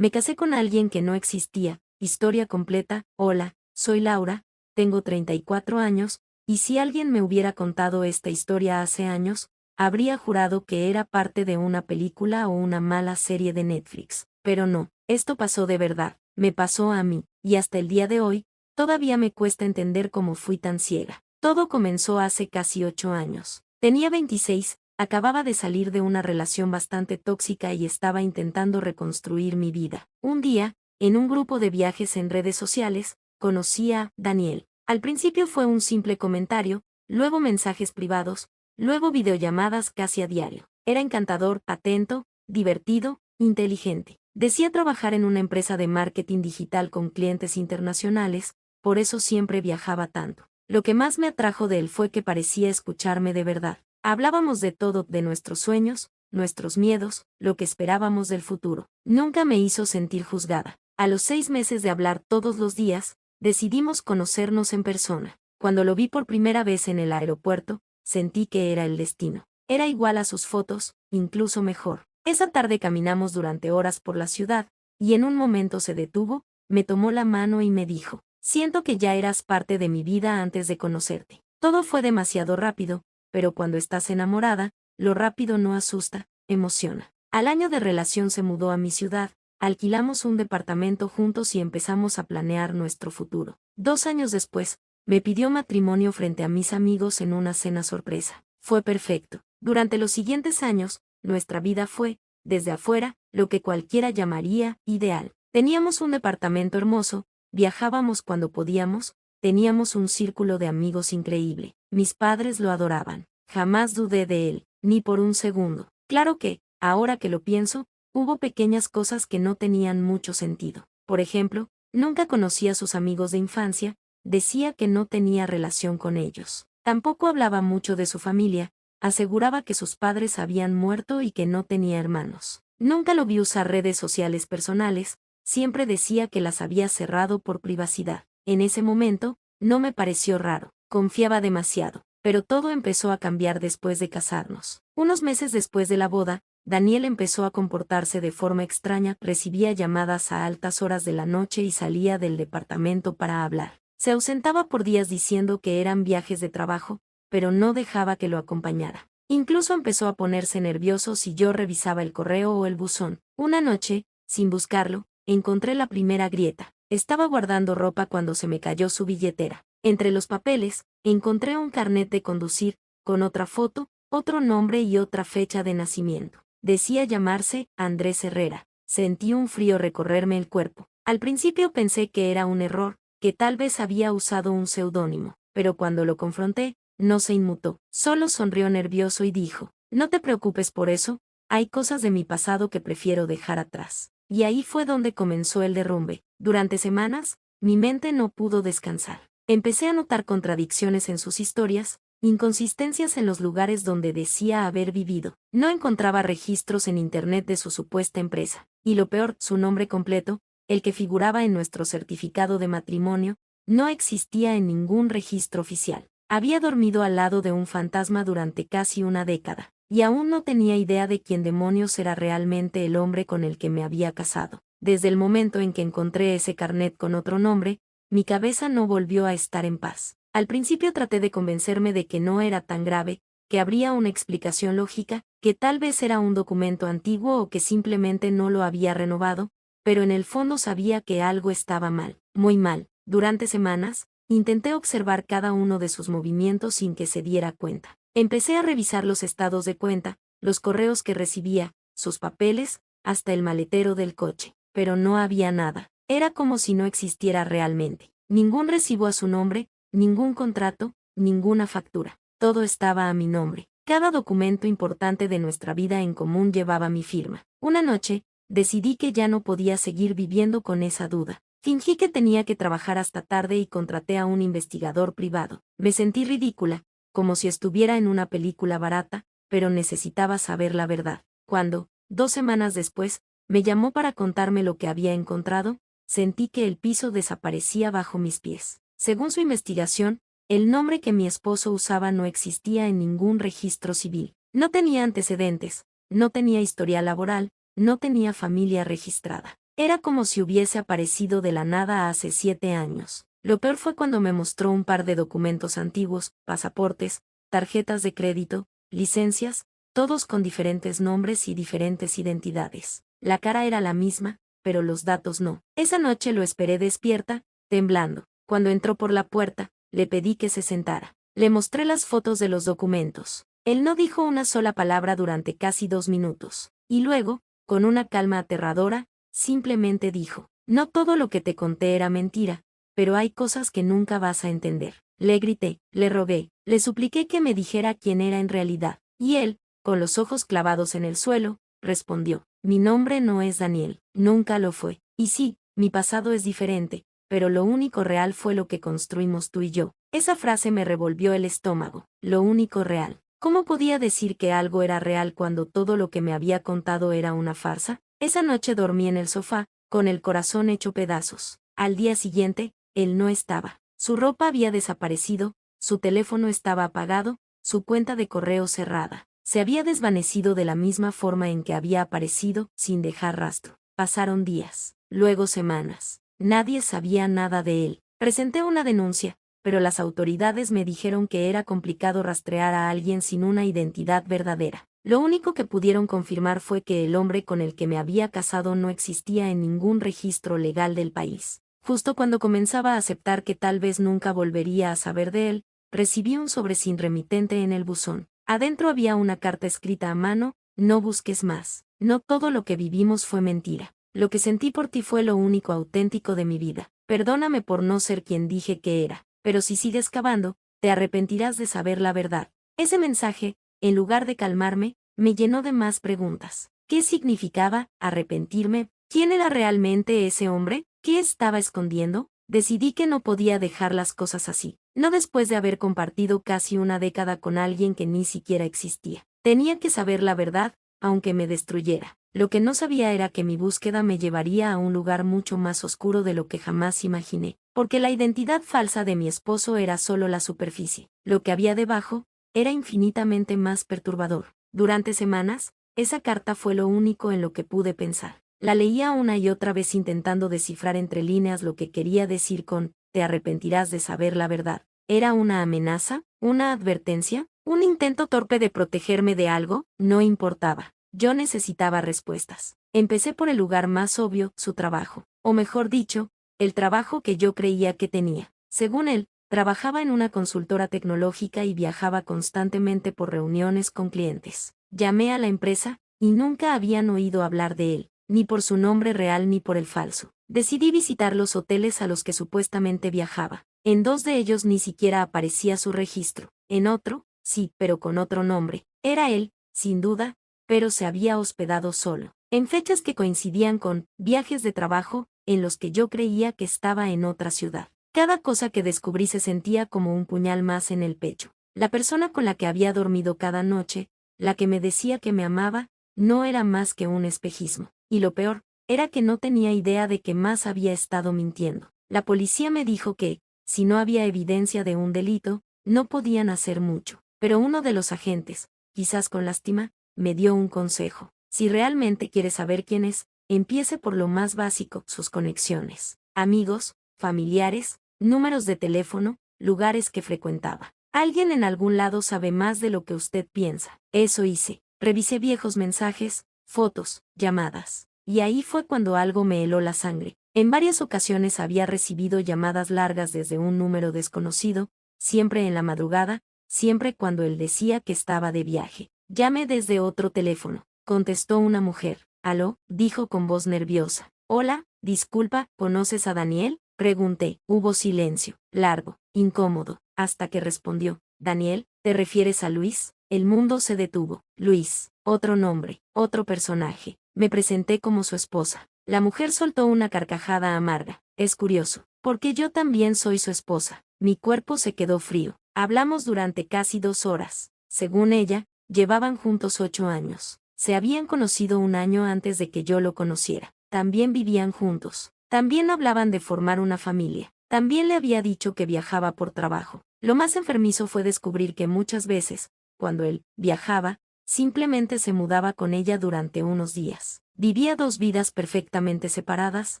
Me casé con alguien que no existía. Historia completa. Hola, soy Laura, tengo 34 años, y si alguien me hubiera contado esta historia hace años, habría jurado que era parte de una película o una mala serie de Netflix. Pero no, esto pasó de verdad, me pasó a mí, y hasta el día de hoy, todavía me cuesta entender cómo fui tan ciega. Todo comenzó hace casi 8 años. Tenía 26, acababa de salir de una relación bastante tóxica y estaba intentando reconstruir mi vida. Un día, en un grupo de viajes en redes sociales, conocí a Daniel. Al principio fue un simple comentario, luego mensajes privados, luego videollamadas casi a diario. Era encantador, atento, divertido, inteligente. Decía trabajar en una empresa de marketing digital con clientes internacionales, por eso siempre viajaba tanto. Lo que más me atrajo de él fue que parecía escucharme de verdad. Hablábamos de todo, de nuestros sueños, nuestros miedos, lo que esperábamos del futuro. Nunca me hizo sentir juzgada. A los 6 meses de hablar todos los días, decidimos conocernos en persona. Cuando lo vi por primera vez en el aeropuerto, sentí que era el destino. Era igual a sus fotos, incluso mejor. Esa tarde caminamos durante horas por la ciudad, y en un momento se detuvo, me tomó la mano y me dijo: siento que ya eras parte de mi vida antes de conocerte. Todo fue demasiado rápido, pero cuando estás enamorada, lo rápido no asusta, emociona. Al año de relación se mudó a mi ciudad, alquilamos un departamento juntos y empezamos a planear nuestro futuro. 2 años después, me pidió matrimonio frente a mis amigos en una cena sorpresa. Fue perfecto. Durante los siguientes años, nuestra vida fue, desde afuera, lo que cualquiera llamaría ideal. Teníamos un departamento hermoso, viajábamos cuando podíamos, teníamos un círculo de amigos increíble. Mis padres lo adoraban. Jamás dudé de él, ni por un segundo. Claro que, ahora que lo pienso, hubo pequeñas cosas que no tenían mucho sentido. Por ejemplo, nunca conocí a sus amigos de infancia, decía que no tenía relación con ellos. Tampoco hablaba mucho de su familia, aseguraba que sus padres habían muerto y que no tenía hermanos. Nunca lo vi usar redes sociales personales, siempre decía que las había cerrado por privacidad. En ese momento, no me pareció raro, confiaba demasiado. Pero todo empezó a cambiar después de casarnos. Unos meses después de la boda, Daniel empezó a comportarse de forma extraña, recibía llamadas a altas horas de la noche y salía del departamento para hablar. Se ausentaba por días diciendo que eran viajes de trabajo, pero no dejaba que lo acompañara. Incluso empezó a ponerse nervioso si yo revisaba el correo o el buzón. Una noche, sin buscarlo, encontré la primera grieta. Estaba guardando ropa cuando se me cayó su billetera. Entre los papeles, encontré un carnet de conducir, con otra foto, otro nombre y otra fecha de nacimiento. Decía llamarse Andrés Herrera. Sentí un frío recorrerme el cuerpo. Al principio pensé que era un error, que tal vez había usado un seudónimo, pero cuando lo confronté, no se inmutó. Solo sonrió nervioso y dijo: no te preocupes por eso, hay cosas de mi pasado que prefiero dejar atrás. Y ahí fue donde comenzó el derrumbe. Durante semanas, mi mente no pudo descansar. Empecé a notar contradicciones en sus historias, inconsistencias en los lugares donde decía haber vivido. No encontraba registros en internet de su supuesta empresa. Y lo peor, su nombre completo, el que figuraba en nuestro certificado de matrimonio, no existía en ningún registro oficial. Había dormido al lado de un fantasma durante casi una década, y aún no tenía idea de quién demonios era realmente el hombre con el que me había casado. Desde el momento en que encontré ese carnet con otro nombre, mi cabeza no volvió a estar en paz. Al principio traté de convencerme de que no era tan grave, que habría una explicación lógica, que tal vez era un documento antiguo o que simplemente no lo había renovado, pero en el fondo sabía que algo estaba mal, muy mal. Durante semanas, intenté observar cada uno de sus movimientos sin que se diera cuenta. Empecé a revisar los estados de cuenta, los correos que recibía, sus papeles, hasta el maletero del coche, pero no había nada. Era como si no existiera realmente. Ningún recibo a su nombre, ningún contrato, ninguna factura. Todo estaba a mi nombre. Cada documento importante de nuestra vida en común llevaba mi firma. Una noche, decidí que ya no podía seguir viviendo con esa duda. Fingí que tenía que trabajar hasta tarde y contraté a un investigador privado. Me sentí ridícula, como si estuviera en una película barata, pero necesitaba saber la verdad. Cuando, 2 semanas después, me llamó para contarme lo que había encontrado, sentí que el piso desaparecía bajo mis pies. Según su investigación, el nombre que mi esposo usaba no existía en ningún registro civil. No tenía antecedentes, no tenía historial laboral, no tenía familia registrada. Era como si hubiese aparecido de la nada hace 7 años. Lo peor fue cuando me mostró un par de documentos antiguos, pasaportes, tarjetas de crédito, licencias, todos con diferentes nombres y diferentes identidades. La cara era la misma, pero los datos no. Esa noche lo esperé despierta, temblando. Cuando entró por la puerta, le pedí que se sentara. Le mostré las fotos de los documentos. Él no dijo una sola palabra durante casi 2 minutos. Y luego, con una calma aterradora, simplemente dijo: no todo lo que te conté era mentira, pero hay cosas que nunca vas a entender. Le grité, le rogué, le supliqué que me dijera quién era en realidad. Y él, con los ojos clavados en el suelo, respondió: mi nombre no es Daniel, nunca lo fue. Y sí, mi pasado es diferente, pero lo único real fue lo que construimos tú y yo. Esa frase me revolvió el estómago. Lo único real. ¿Cómo podía decir que algo era real cuando todo lo que me había contado era una farsa? Esa noche dormí en el sofá, con el corazón hecho pedazos. Al día siguiente, él no estaba. Su ropa había desaparecido, su teléfono estaba apagado, su cuenta de correo cerrada. Se había desvanecido de la misma forma en que había aparecido, sin dejar rastro. Pasaron días, luego semanas. Nadie sabía nada de él. Presenté una denuncia, pero las autoridades me dijeron que era complicado rastrear a alguien sin una identidad verdadera. Lo único que pudieron confirmar fue que el hombre con el que me había casado no existía en ningún registro legal del país. Justo cuando comenzaba a aceptar que tal vez nunca volvería a saber de él, recibí un sobre sin remitente en el buzón. Adentro había una carta escrita a mano: no busques más. No todo lo que vivimos fue mentira. Lo que sentí por ti fue lo único auténtico de mi vida. Perdóname por no ser quien dije que era, pero si sigues cavando, te arrepentirás de saber la verdad. Ese mensaje, en lugar de calmarme, me llenó de más preguntas. ¿Qué significaba arrepentirme? ¿Quién era realmente ese hombre? ¿Qué estaba escondiendo? Decidí que no podía dejar las cosas así, no después de haber compartido casi una década con alguien que ni siquiera existía. Tenía que saber la verdad, aunque me destruyera. Lo que no sabía era que mi búsqueda me llevaría a un lugar mucho más oscuro de lo que jamás imaginé, porque la identidad falsa de mi esposo era solo la superficie. Lo que había debajo era infinitamente más perturbador. Durante semanas, esa carta fue lo único en lo que pude pensar. La leía una y otra vez intentando descifrar entre líneas lo que quería decir con «te arrepentirás de saber la verdad». ¿Era una amenaza? ¿Una advertencia? ¿Un intento torpe de protegerme de algo? No importaba. Yo necesitaba respuestas. Empecé por el lugar más obvio: su trabajo. O mejor dicho, el trabajo que yo creía que tenía. Según él, trabajaba en una consultora tecnológica y viajaba constantemente por reuniones con clientes. Llamé a la empresa, y nunca habían oído hablar de él, ni por su nombre real ni por el falso. Decidí visitar los hoteles a los que supuestamente viajaba. En 2 de ellos ni siquiera aparecía su registro. En otro, sí, pero con otro nombre. Era él, sin duda, pero se había hospedado solo. En fechas que coincidían con viajes de trabajo, en los que yo creía que estaba en otra ciudad. Cada cosa que descubrí se sentía como un puñal más en el pecho. La persona con la que había dormido cada noche, la que me decía que me amaba, no era más que un espejismo. Y lo peor, era que no tenía idea de que más había estado mintiendo. La policía me dijo que, si no había evidencia de un delito, no podían hacer mucho. Pero uno de los agentes, quizás con lástima, me dio un consejo. Si realmente quiere saber quién es, empiece por lo más básico: sus conexiones, amigos, familiares, números de teléfono, lugares que frecuentaba. Alguien en algún lado sabe más de lo que usted piensa. Eso hice. Revisé viejos mensajes, fotos, llamadas. Y ahí fue cuando algo me heló la sangre. En varias ocasiones había recibido llamadas largas desde un número desconocido, siempre en la madrugada, siempre cuando él decía que estaba de viaje. Llame desde otro teléfono, contestó una mujer. «¿Aló?», dijo con voz nerviosa. «Hola, disculpa, ¿conoces a Daniel?», pregunté. Hubo silencio, largo, incómodo, hasta que respondió: «Daniel, ¿te refieres a Luis?». El mundo se detuvo. Luis, otro nombre, otro personaje. Me presenté como su esposa. La mujer soltó una carcajada amarga. «Es curioso, porque yo también soy su esposa». Mi cuerpo se quedó frío. Hablamos durante casi 2 horas. Según ella, llevaban juntos 8 años. Se habían conocido un año antes de que yo lo conociera. También vivían juntos. También hablaban de formar una familia. También le había dicho que viajaba por trabajo. Lo más enfermizo fue descubrir que muchas veces, cuando él viajaba, simplemente se mudaba con ella durante unos días. Vivía dos vidas perfectamente separadas,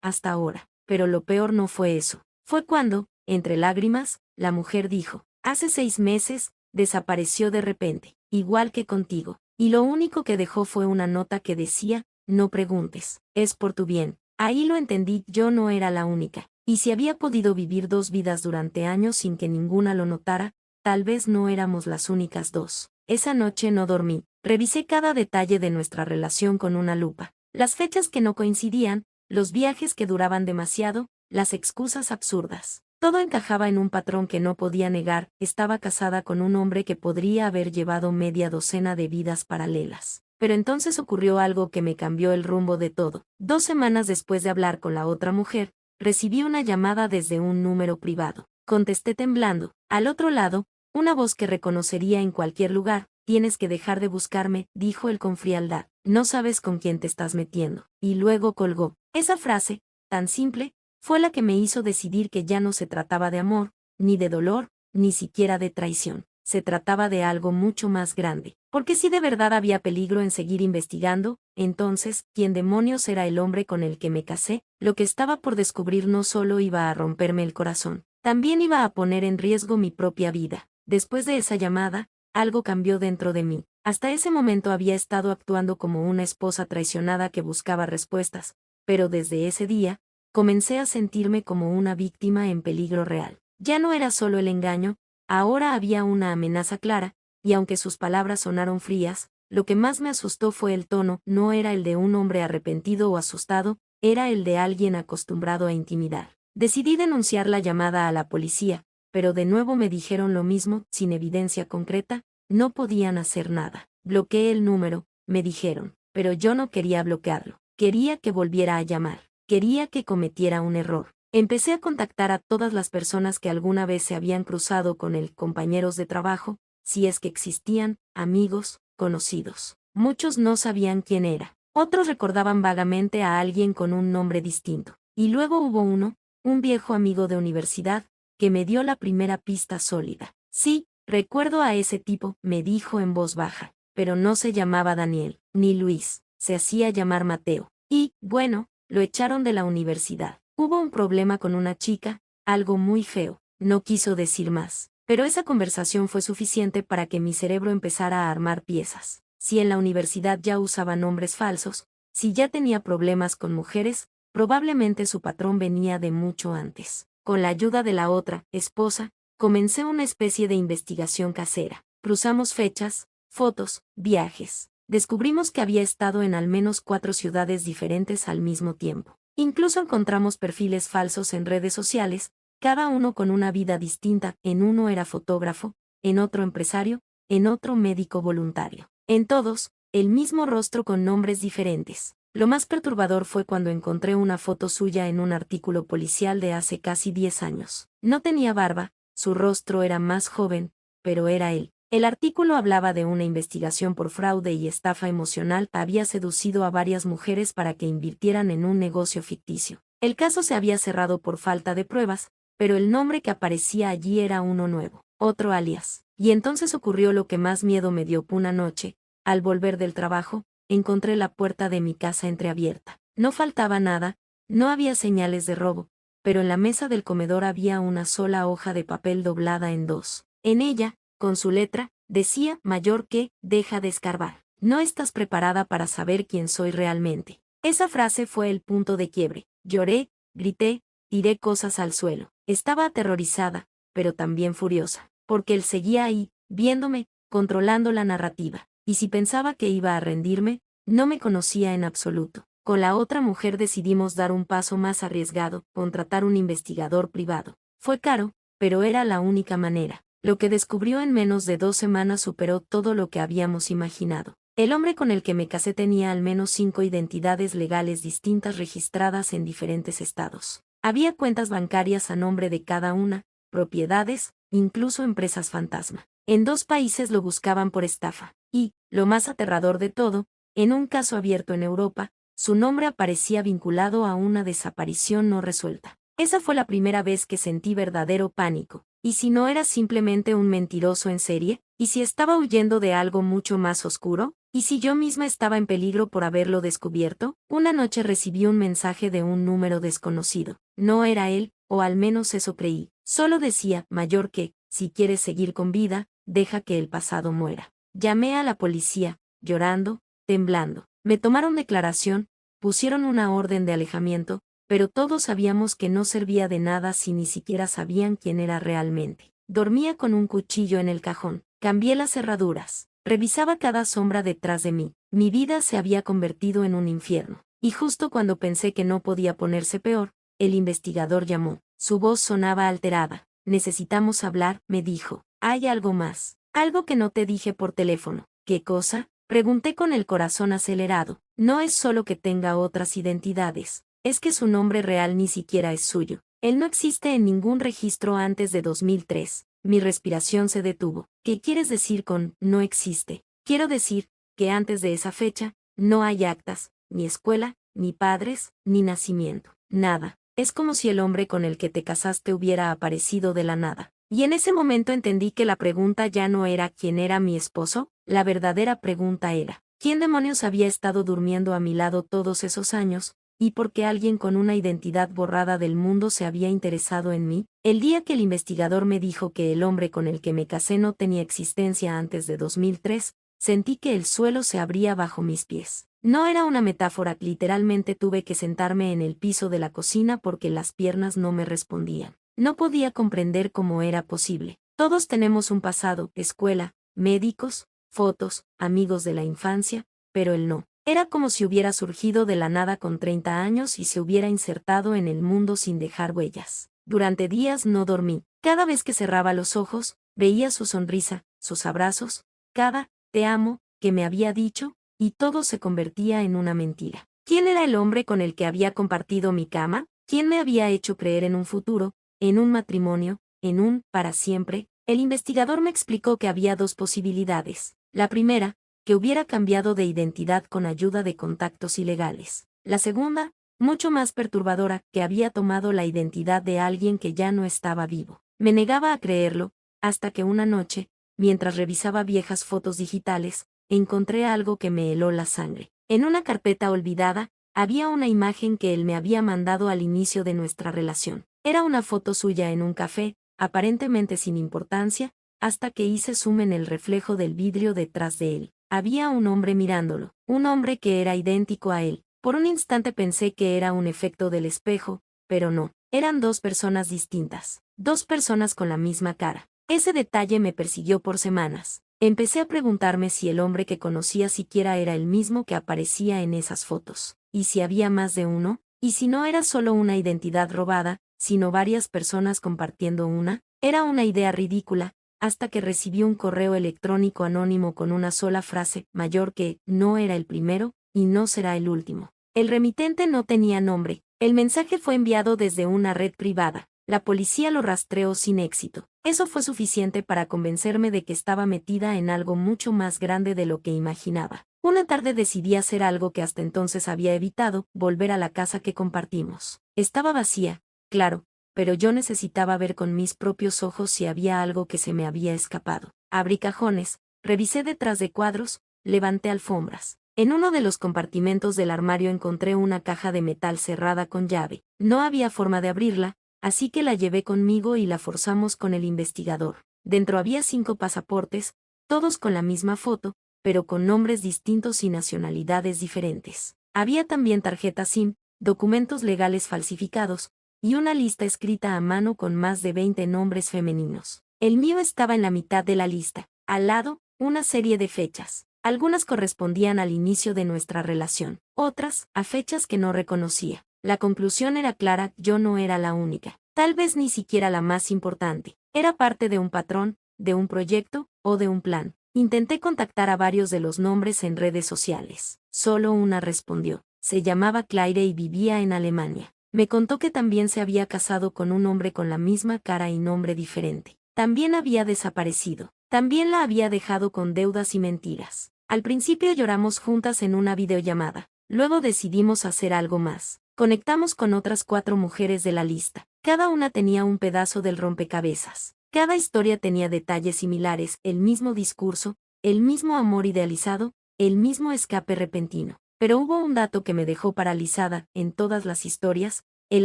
hasta ahora. Pero lo peor no fue eso. Fue cuando, entre lágrimas, la mujer dijo, hace 6 meses, desapareció de repente, igual que contigo. Y lo único que dejó fue una nota que decía, no preguntes, es por tu bien. Ahí lo entendí, yo no era la única. Y si había podido vivir dos vidas durante años sin que ninguna lo notara, tal vez no éramos las únicas dos. Esa noche no dormí. Revisé cada detalle de nuestra relación con una lupa. Las fechas que no coincidían, los viajes que duraban demasiado, las excusas absurdas. Todo encajaba en un patrón que no podía negar, estaba casada con un hombre que podría haber llevado media docena de vidas paralelas. Pero entonces ocurrió algo que me cambió el rumbo de todo. 2 semanas después de hablar con la otra mujer, recibí una llamada desde un número privado. Contesté temblando. Al otro lado, una voz que reconocería en cualquier lugar. Tienes que dejar de buscarme, dijo él con frialdad. No sabes con quién te estás metiendo. Y luego colgó. Esa frase, tan simple, fue la que me hizo decidir que ya no se trataba de amor, ni de dolor, ni siquiera de traición. Se trataba de algo mucho más grande. Porque si de verdad había peligro en seguir investigando, entonces, ¿quién demonios era el hombre con el que me casé? Lo que estaba por descubrir no solo iba a romperme el corazón, también iba a poner en riesgo mi propia vida. Después de esa llamada, algo cambió dentro de mí. Hasta ese momento había estado actuando como una esposa traicionada que buscaba respuestas, pero desde ese día, comencé a sentirme como una víctima en peligro real. Ya no era solo el engaño, ahora había una amenaza clara, y aunque sus palabras sonaron frías, lo que más me asustó fue el tono, no era el de un hombre arrepentido o asustado, era el de alguien acostumbrado a intimidar. Decidí denunciar la llamada a la policía, pero de nuevo me dijeron lo mismo, sin evidencia concreta, no podían hacer nada. Bloqueé el número, me dijeron, pero yo no quería bloquearlo. Quería que volviera a llamar. Quería que cometiera un error. Empecé a contactar a todas las personas que alguna vez se habían cruzado con él, compañeros de trabajo, si es que existían, amigos, conocidos. Muchos no sabían quién era. Otros recordaban vagamente a alguien con un nombre distinto. Y luego hubo uno, un viejo amigo de universidad, que me dio la primera pista sólida. Sí, recuerdo a ese tipo, me dijo en voz baja, pero no se llamaba Daniel, ni Luis, se hacía llamar Mateo. Y, bueno, lo echaron de la universidad. Hubo un problema con una chica, algo muy feo, no quiso decir más. Pero esa conversación fue suficiente para que mi cerebro empezara a armar piezas. Si en la universidad ya usaba nombres falsos, si ya tenía problemas con mujeres, probablemente su patrón venía de mucho antes. Con la ayuda de la otra, esposa, comencé una especie de investigación casera. Cruzamos fechas, fotos, viajes. Descubrimos que había estado en al menos 4 ciudades diferentes al mismo tiempo. Incluso encontramos perfiles falsos en redes sociales, cada uno con una vida distinta, en uno era fotógrafo, en otro empresario, en otro médico voluntario. En todos, el mismo rostro con nombres diferentes. Lo más perturbador fue cuando encontré una foto suya en un artículo policial de hace casi 10 años. No tenía barba, su rostro era más joven, pero era él. El artículo hablaba de una investigación por fraude y estafa emocional. Había seducido a varias mujeres para que invirtieran en un negocio ficticio. El caso se había cerrado por falta de pruebas, pero el nombre que aparecía allí era uno nuevo, otro alias. Y entonces ocurrió lo que más miedo me dio. Una noche, al volver del trabajo, encontré la puerta de mi casa entreabierta. No faltaba nada, no había señales de robo, pero en la mesa del comedor había una sola hoja de papel doblada en dos. En ella, con su letra, decía, mayor que, deja de escarbar. No estás preparada para saber quién soy realmente. Esa frase fue el punto de quiebre. Lloré, grité, tiré cosas al suelo. Estaba aterrorizada, pero también furiosa, porque él seguía ahí, viéndome, controlando la narrativa. Y si pensaba que iba a rendirme, no me conocía en absoluto. Con la otra mujer decidimos dar un paso más arriesgado, contratar un investigador privado. Fue caro, pero era la única manera. Lo que descubrió en menos de 2 semanas superó todo lo que habíamos imaginado. El hombre con el que me casé tenía al menos 5 identidades legales distintas registradas en diferentes estados. Había cuentas bancarias a nombre de cada una, propiedades, incluso empresas fantasma. En 2 países lo buscaban por estafa. Y, lo más aterrador de todo, en un caso abierto en Europa, su nombre aparecía vinculado a una desaparición no resuelta. Esa fue la primera vez que sentí verdadero pánico. ¿Y si no era simplemente un mentiroso en serie? ¿Y si estaba huyendo de algo mucho más oscuro? ¿Y si yo misma estaba en peligro por haberlo descubierto? Una noche recibí un mensaje de un número desconocido. No era él, o al menos eso creí. Solo decía, mayor que, si quieres seguir con vida, deja que el pasado muera. Llamé a la policía, llorando, temblando. Me tomaron declaración, pusieron una orden de alejamiento, pero todos sabíamos que no servía de nada si ni siquiera sabían quién era realmente. Dormía con un cuchillo en el cajón. Cambié las cerraduras. Revisaba cada sombra detrás de mí. Mi vida se había convertido en un infierno. Y justo cuando pensé que no podía ponerse peor, el investigador llamó. Su voz sonaba alterada. Necesitamos hablar, me dijo. Hay algo más. Algo que no te dije por teléfono. ¿Qué cosa? Pregunté con el corazón acelerado. No es solo que tenga otras identidades. Es que su nombre real ni siquiera es suyo. Él no existe en ningún registro antes de 2003. Mi respiración se detuvo. ¿Qué quieres decir con no existe? Quiero decir que antes de esa fecha, no hay actas, ni escuela, ni padres, ni nacimiento. Nada. Es como si el hombre con el que te casaste hubiera aparecido de la nada. Y en ese momento entendí que la pregunta ya no era quién era mi esposo, la verdadera pregunta era, ¿quién demonios había estado durmiendo a mi lado todos esos años? ¿Y por qué alguien con una identidad borrada del mundo se había interesado en mí? El día que el investigador me dijo que el hombre con el que me casé no tenía existencia antes de 2003, sentí que el suelo se abría bajo mis pies. No era una metáfora, literalmente tuve que sentarme en el piso de la cocina porque las piernas no me respondían. No podía comprender cómo era posible. Todos tenemos un pasado, escuela, médicos, fotos, amigos de la infancia, pero él no. Era como si hubiera surgido de la nada con 30 años y se hubiera insertado en el mundo sin dejar huellas. Durante días no dormí. Cada vez que cerraba los ojos, veía su sonrisa, sus abrazos, cada «te amo» que me había dicho, y todo se convertía en una mentira. ¿Quién era el hombre con el que había compartido mi cama? ¿Quién me había hecho creer en un futuro, en un matrimonio, en un para siempre? El investigador me explicó que había dos posibilidades. La primera, que hubiera cambiado de identidad con ayuda de contactos ilegales. La segunda, mucho más perturbadora, que había tomado la identidad de alguien que ya no estaba vivo. Me negaba a creerlo, hasta que una noche, mientras revisaba viejas fotos digitales, encontré algo que me heló la sangre. En una carpeta olvidada, había una imagen que él me había mandado al inicio de nuestra relación. Era una foto suya en un café, aparentemente sin importancia, hasta que hice zoom en el reflejo del vidrio detrás de él. Había un hombre mirándolo, un hombre que era idéntico a él. Por un instante pensé que era un efecto del espejo, pero no. Eran dos personas distintas, dos personas con la misma cara. Ese detalle me persiguió por semanas. Empecé a preguntarme si el hombre que conocía siquiera era el mismo que aparecía en esas fotos. ¿Y si había más de uno? ¿Y si no era solo una identidad robada, sino varias personas compartiendo una? Era una idea ridícula, hasta que recibí un correo electrónico anónimo con una sola frase, mayor que, no era el primero, y no será el último. El remitente no tenía nombre. El mensaje fue enviado desde una red privada. La policía lo rastreó sin éxito. Eso fue suficiente para convencerme de que estaba metida en algo mucho más grande de lo que imaginaba. Una tarde decidí hacer algo que hasta entonces había evitado, volver a la casa que compartimos. Estaba vacía, claro, pero yo necesitaba ver con mis propios ojos si había algo que se me había escapado. Abrí cajones, revisé detrás de cuadros, levanté alfombras. En uno de los compartimentos del armario encontré una caja de metal cerrada con llave. No había forma de abrirla, así que la llevé conmigo y la forzamos con el investigador. Dentro había 5 pasaportes, todos con la misma foto, pero con nombres distintos y nacionalidades diferentes. Había también tarjetas SIM, documentos legales falsificados, y una lista escrita a mano con más de 20 nombres femeninos. El mío estaba en la mitad de la lista. Al lado, una serie de fechas. Algunas correspondían al inicio de nuestra relación, otras, a fechas que no reconocía. La conclusión era clara, yo no era la única. Tal vez ni siquiera la más importante. Era parte de un patrón, de un proyecto, o de un plan. Intenté contactar a varios de los nombres en redes sociales. Solo una respondió. Se llamaba Claire y vivía en Alemania. Me contó que también se había casado con un hombre con la misma cara y nombre diferente. También había desaparecido. También la había dejado con deudas y mentiras. Al principio lloramos juntas en una videollamada. Luego decidimos hacer algo más. Conectamos con otras 4 mujeres de la lista. Cada una tenía un pedazo del rompecabezas. Cada historia tenía detalles similares, el mismo discurso, el mismo amor idealizado, el mismo escape repentino. Pero hubo un dato que me dejó paralizada: en todas las historias, él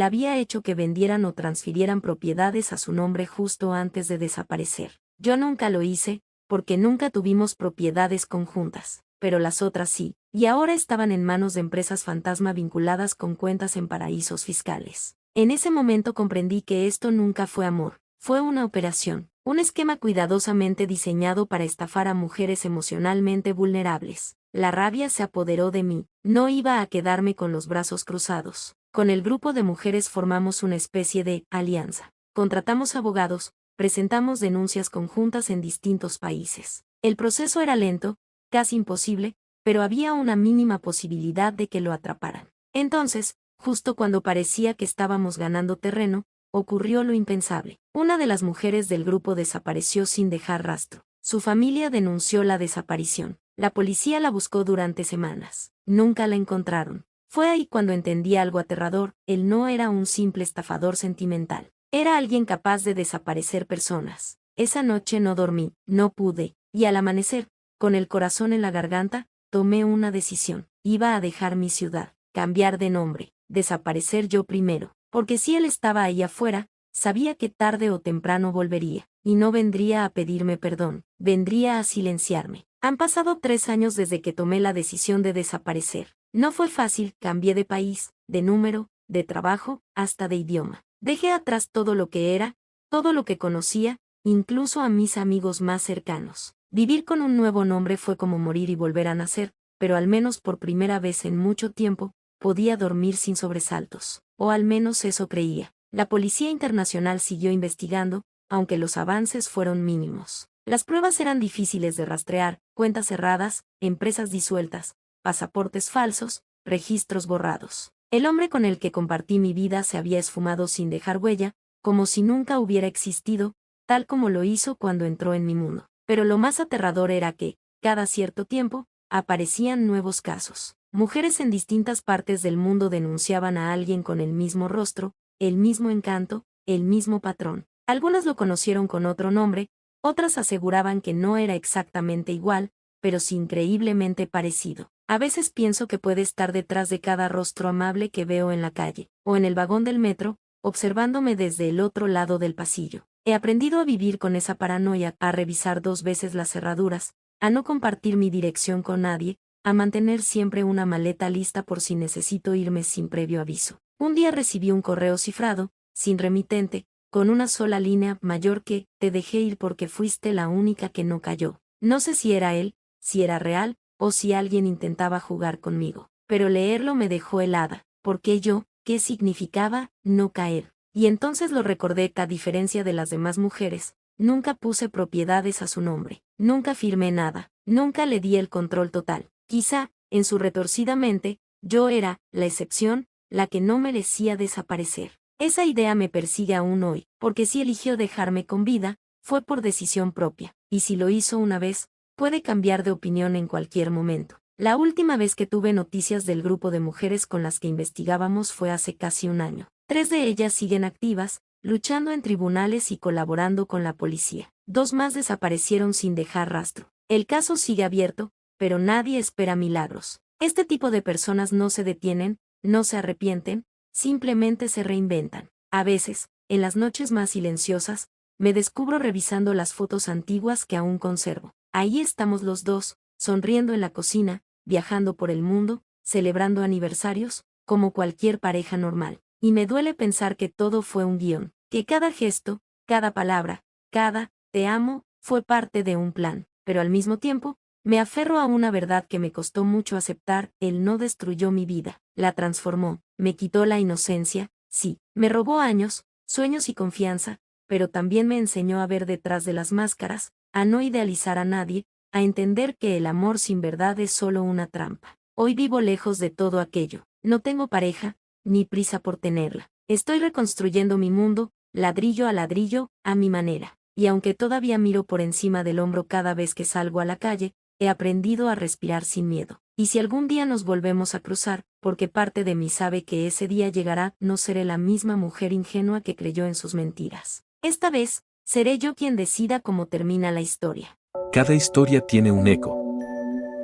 había hecho que vendieran o transfirieran propiedades a su nombre justo antes de desaparecer. Yo nunca lo hice, porque nunca tuvimos propiedades conjuntas, pero las otras sí, y ahora estaban en manos de empresas fantasma vinculadas con cuentas en paraísos fiscales. En ese momento comprendí que esto nunca fue amor, fue una operación, un esquema cuidadosamente diseñado para estafar a mujeres emocionalmente vulnerables. La rabia se apoderó de mí, no iba a quedarme con los brazos cruzados. Con el grupo de mujeres formamos una especie de alianza. Contratamos abogados, presentamos denuncias conjuntas en distintos países. El proceso era lento, casi imposible, pero había una mínima posibilidad de que lo atraparan. Entonces, justo cuando parecía que estábamos ganando terreno, ocurrió lo impensable. Una de las mujeres del grupo desapareció sin dejar rastro. Su familia denunció la desaparición. La policía la buscó durante semanas. Nunca la encontraron. Fue ahí cuando entendí algo aterrador: él no era un simple estafador sentimental. Era alguien capaz de desaparecer personas. Esa noche no dormí, no pude, y al amanecer, con el corazón en la garganta, tomé una decisión. Iba a dejar mi ciudad, cambiar de nombre, desaparecer yo primero, porque si él estaba ahí afuera, sabía que tarde o temprano volvería, y no vendría a pedirme perdón, vendría a silenciarme. Han pasado 3 años desde que tomé la decisión de desaparecer. No fue fácil, cambié de país, de número, de trabajo, hasta de idioma. Dejé atrás todo lo que era, todo lo que conocía, incluso a mis amigos más cercanos. Vivir con un nuevo nombre fue como morir y volver a nacer, pero al menos por primera vez en mucho tiempo, podía dormir sin sobresaltos. O al menos eso creía. La Policía Internacional siguió investigando, aunque los avances fueron mínimos. Las pruebas eran difíciles de rastrear: cuentas cerradas, empresas disueltas, pasaportes falsos, registros borrados. El hombre con el que compartí mi vida se había esfumado sin dejar huella, como si nunca hubiera existido, tal como lo hizo cuando entró en mi mundo. Pero lo más aterrador era que, cada cierto tiempo, aparecían nuevos casos. Mujeres en distintas partes del mundo denunciaban a alguien con el mismo rostro, el mismo encanto, el mismo patrón. Algunas lo conocieron con otro nombre, otras aseguraban que no era exactamente igual, pero sí increíblemente parecido. A veces pienso que puede estar detrás de cada rostro amable que veo en la calle, o en el vagón del metro, observándome desde el otro lado del pasillo. He aprendido a vivir con esa paranoia, a revisar 2 veces las cerraduras, a no compartir mi dirección con nadie, a mantener siempre una maleta lista por si necesito irme sin previo aviso. Un día recibí un correo cifrado, sin remitente, con una sola línea mayor que: te dejé ir porque fuiste la única que no cayó. No sé si era él, si era real, o si alguien intentaba jugar conmigo. Pero leerlo me dejó helada. ¿Por qué yo? ¿Qué significaba no caer? Y entonces lo recordé que, a diferencia de las demás mujeres, nunca puse propiedades a su nombre, nunca firmé nada, nunca le di el control total. Quizá, en su retorcida mente, yo era la excepción, la que no merecía desaparecer. Esa idea me persigue aún hoy, porque si eligió dejarme con vida, fue por decisión propia, y si lo hizo una vez, puede cambiar de opinión en cualquier momento. La última vez que tuve noticias del grupo de mujeres con las que investigábamos fue hace casi un año. 3 de ellas siguen activas, luchando en tribunales y colaborando con la policía. 2 más desaparecieron sin dejar rastro. El caso sigue abierto, pero nadie espera milagros. Este tipo de personas no se detienen, no se arrepienten, simplemente se reinventan. A veces, en las noches más silenciosas, me descubro revisando las fotos antiguas que aún conservo. Ahí estamos los dos, sonriendo en la cocina, viajando por el mundo, celebrando aniversarios, como cualquier pareja normal. Y me duele pensar que todo fue un guión, que cada gesto, cada palabra, cada te amo, fue parte de un plan. Pero al mismo tiempo, me aferro a una verdad que me costó mucho aceptar: él no destruyó mi vida, la transformó, me quitó la inocencia, sí, me robó años, sueños y confianza, pero también me enseñó a ver detrás de las máscaras, a no idealizar a nadie, a entender que el amor sin verdad es solo una trampa. Hoy vivo lejos de todo aquello, no tengo pareja, ni prisa por tenerla. Estoy reconstruyendo mi mundo, ladrillo a ladrillo, a mi manera. Y aunque todavía miro por encima del hombro cada vez que salgo a la calle, he aprendido a respirar sin miedo. Y si algún día nos volvemos a cruzar, porque parte de mí sabe que ese día llegará, no seré la misma mujer ingenua que creyó en sus mentiras. Esta vez, Seré yo quien decida cómo termina la historia. Cada historia tiene un eco.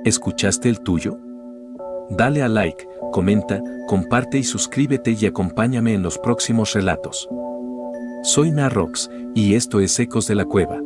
¿Escuchaste el tuyo? Dale a like, comenta, comparte y suscríbete y acompáñame en los próximos relatos. Soy Narrox, y esto es Ecos de la Cueva.